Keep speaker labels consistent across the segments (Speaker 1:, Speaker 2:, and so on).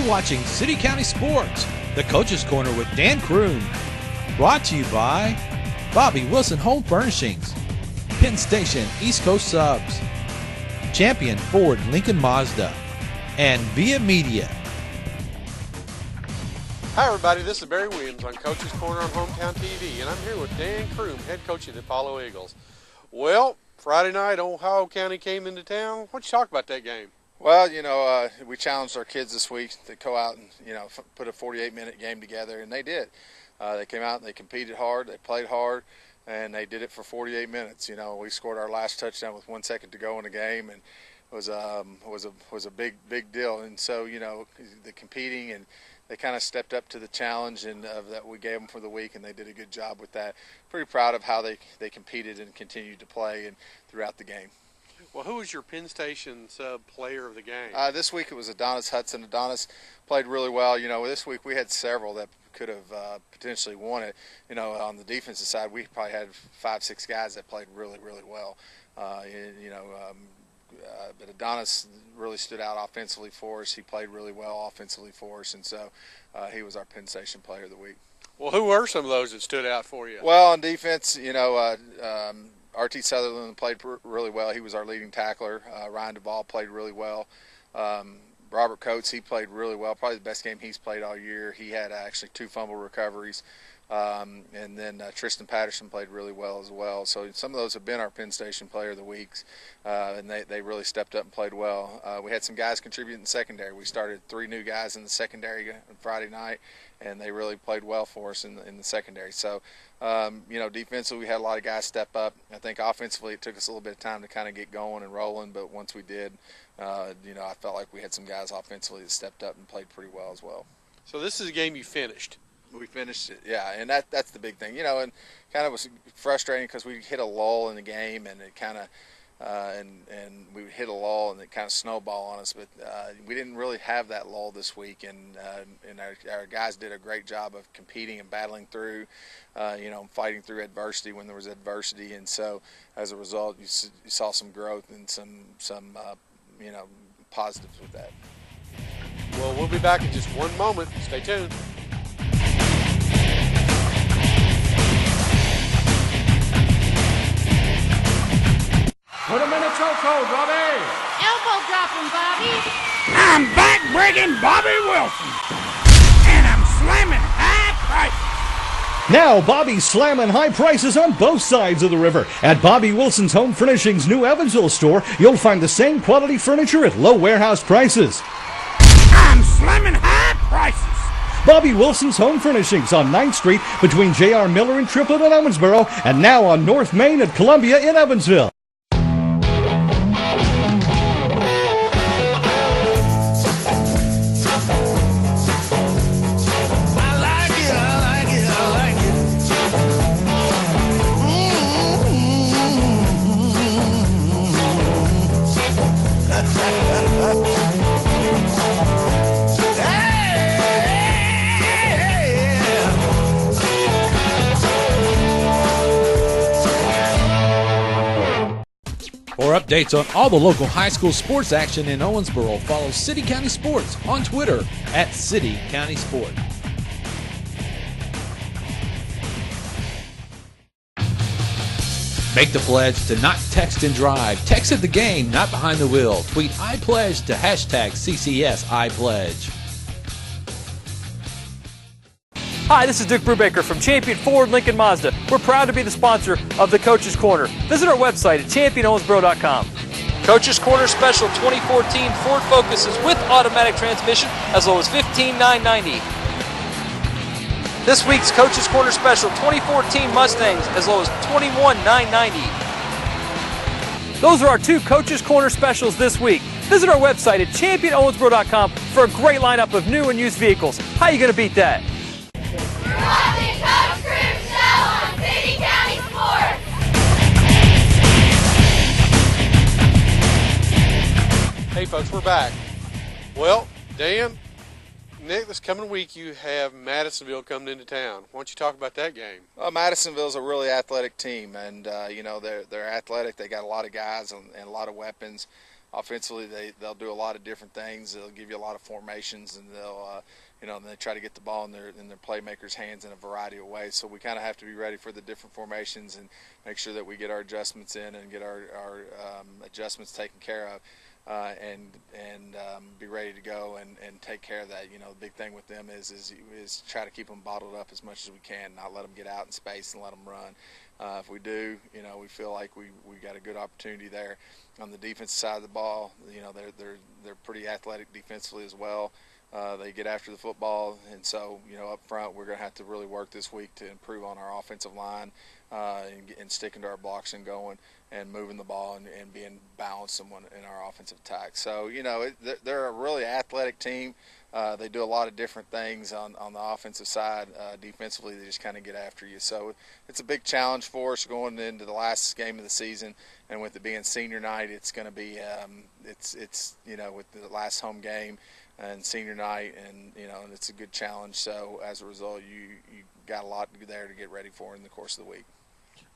Speaker 1: You're watching City County Sports, the Coach's Corner with Dan Crume. Brought to you by Bobby Wilson Home Furnishings, Penn Station East Coast Subs, Champion Ford Lincoln Mazda, and Via Media.
Speaker 2: Hi everybody, this is Barry Williams on Coach's Corner on Hometown TV, and I'm here with Dan Crume, head coach of the Apollo Eagles. Well, Friday night, Ohio County came into town. Why don't you talk about that game?
Speaker 3: Well, we challenged our kids this week to go out and, put a 48-minute game together, and they did. They came out and they competed hard, they played hard, and they did it for 48 minutes. We scored our last touchdown with 1 second to go in the game, and it was a big deal. And so, the competing, and they kind of stepped up to the challenge and that we gave them for the week, and they did a good job with that. Pretty proud of how they competed and continued to play and throughout the game.
Speaker 2: Well, who was your Penn Station sub player of the game?
Speaker 3: This week it was Adonis Hudson. Adonis played really well. This week we had several that could have potentially won it. On the defensive side, we probably had 5-6 guys that played really, really well. But Adonis really stood out offensively for us. He played really well offensively for us, and so he was our Penn Station player of the week.
Speaker 2: Well, who were some of those that stood out for you?
Speaker 3: Well, on defense, R.T. Sutherland played really well. He was our leading tackler. Ryan Duvall played really well. Robert Coates, he played really well. Probably the best game he's played all year. He had actually 2 fumble recoveries. And then Tristan Patterson played really well as well. So some of those have been our Penn Station player of the weeks, and they really stepped up and played well. We had some guys contribute in the secondary. We started 3 new guys in the secondary on Friday night, and they really played well for us in the secondary. So, defensively we had a lot of guys step up. I think offensively it took us a little bit of time to kind of get going and rolling, but once we did, I felt like we had some guys offensively that stepped up and played pretty well as well.
Speaker 2: So this is a game you finished.
Speaker 3: We finished it, yeah, and that's the big thing, and kind of was frustrating because we hit a lull in the game, and it kind of, and we hit a lull, and it kind of snowballed on us. But we didn't really have that lull this week, and our guys did a great job of competing and battling through, fighting through adversity when there was adversity, and so as a result, you saw some growth and some positives with that.
Speaker 2: Well, we'll be back in just one moment. Stay tuned.
Speaker 4: Put him in a chokehold, Bobby.
Speaker 5: Elbow drop him, Bobby.
Speaker 4: I'm back-breaking Bobby Wilson. And I'm slamming high prices.
Speaker 6: Now Bobby's slamming high prices on both sides of the river. At Bobby Wilson's Home Furnishings' new Evansville store, you'll find the same quality furniture at low warehouse prices.
Speaker 4: I'm slamming high prices.
Speaker 6: Bobby Wilson's Home Furnishings on 9th Street between J.R. Miller and Triplett in Owensboro, and now on North Main at Columbia in Evansville.
Speaker 1: For updates on all the local high school sports action in Owensboro, follow City County Sports on Twitter at City County Sport. Make the pledge to not text and drive. Text at the game, not behind the wheel. Tweet I pledge to hashtag CCS I pledge.
Speaker 7: Hi, this is Duke Brubaker from Champion Ford Lincoln Mazda. We're proud to be the sponsor of the Coach's Corner. Visit our website at championowensboro.com.
Speaker 8: Coach's Corner Special 2014 Ford Focuses with automatic transmission as low as $15,990. This week's Coach's Corner Special 2014 Mustangs as low as $21,990.
Speaker 7: Those are our 2 Coach's Corner specials this week. Visit our website at championowensboro.com for a great lineup of new and used vehicles. How are you going to beat that?
Speaker 5: You're watching Coach Crume Show on City County Sports.
Speaker 2: Hey folks, we're back. Well, Dan, Nick, this coming week you have Madisonville coming into town. Why don't you talk about that game?
Speaker 3: Well, Madisonville's a really athletic team, and they're athletic. They got a lot of guys and a lot of weapons. offensively, they'll do a lot of different things. They'll give you a lot of formations, and they'll and they try to get the ball in their playmakers' hands in a variety of ways. So we kind of have to be ready for the different formations and make sure that we get our adjustments in and get our adjustments taken care of. And be ready to go and take care of that. The big thing with them is try to keep them bottled up as much as we can, not let them get out in space and let them run. If we do, we feel like we got a good opportunity there. On the defensive side of the ball, they're pretty athletic defensively as well. They get after the football, and so up front we're going to have to really work this week to improve on our offensive line and sticking to our blocks and going and moving the ball and being balanced in our offensive attack. So they're a really athletic team. They do a lot of different things on the offensive side. Defensively, they just kind of get after you. So it's a big challenge for us going into the last game of the season, and with it being senior night, it's going to be it's with the last home game and senior night, and and it's a good challenge. So as a result, you got a lot there to get ready for in the course of the week.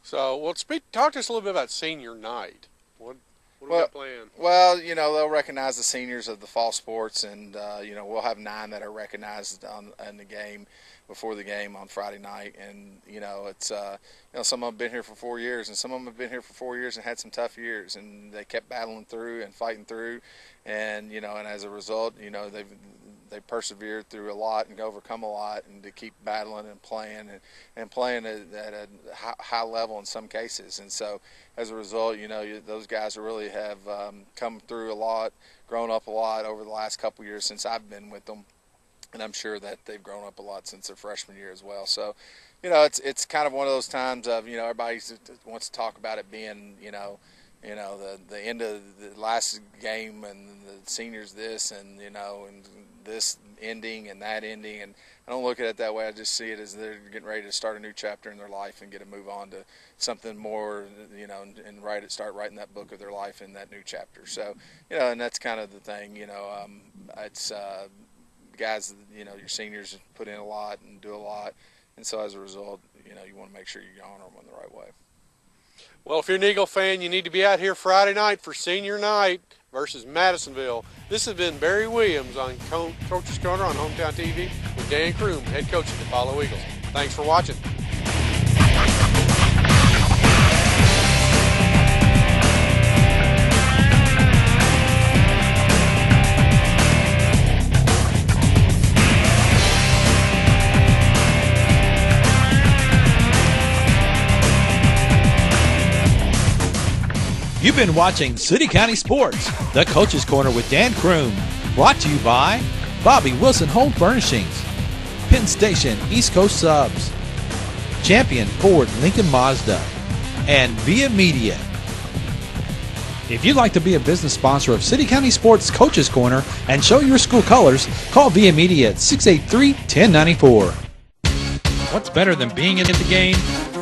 Speaker 2: So, talk to us a little bit about senior night. What do we got planned?
Speaker 3: Well, they'll recognize the seniors of the fall sports, and we'll have 9 that are recognized in the game before the game on Friday night. And it's some of them have been here for 4 years, and some of them have been here for 4 years and had some tough years, and they kept battling through and fighting through, and and as a result, they persevered through a lot and overcome a lot, and to keep battling and playing at a high level in some cases. And so as a result, those guys really have come through a lot, grown up a lot over the last couple of years since I've been with them. And I'm sure that they've grown up a lot since their freshman year as well. So, it's kind of one of those times of, everybody wants to talk about it being, the end of the last game and the seniors this and, and this ending and that ending. And I don't look at it that way. I just see it as they're getting ready to start a new chapter in their life and get to move on to something more, and start writing that book of their life in that new chapter. So, and that's kind of the thing, it's guys, your seniors put in a lot and do a lot. And so as a result, you want to make sure you honor them in the right way.
Speaker 2: Well, if you're an Eagle fan, you need to be out here Friday night for senior night versus Madisonville. This has been Barry Williams on Coach's Corner on Hometown TV with Dan Crume, head coach of the Follow Eagles. Thanks for watching.
Speaker 1: You've been watching City County Sports, the Coach's Corner with Dan Crume, brought to you by Bobby Wilson Home Furnishings, Penn Station East Coast Subs, Champion Ford Lincoln Mazda, and Via Media. If you'd like to be a business sponsor of City County Sports Coach's Corner and show your school colors, call Via Media at 683-1094.
Speaker 9: What's better than being in the game?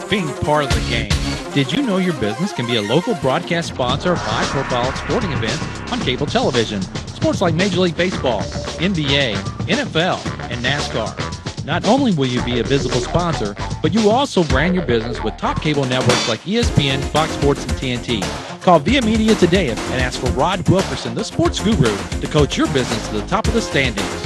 Speaker 9: Being part of the game. Did you know your business can be a local broadcast sponsor of high-profile sporting events on cable television? Sports like Major League Baseball, NBA, NFL, and NASCAR. Not only will you be a visible sponsor, but you will also brand your business with top cable networks like ESPN, Fox Sports, and TNT. Call Via Media today and ask for Rod Wilkerson, the sports guru, to coach your business to the top of the standings.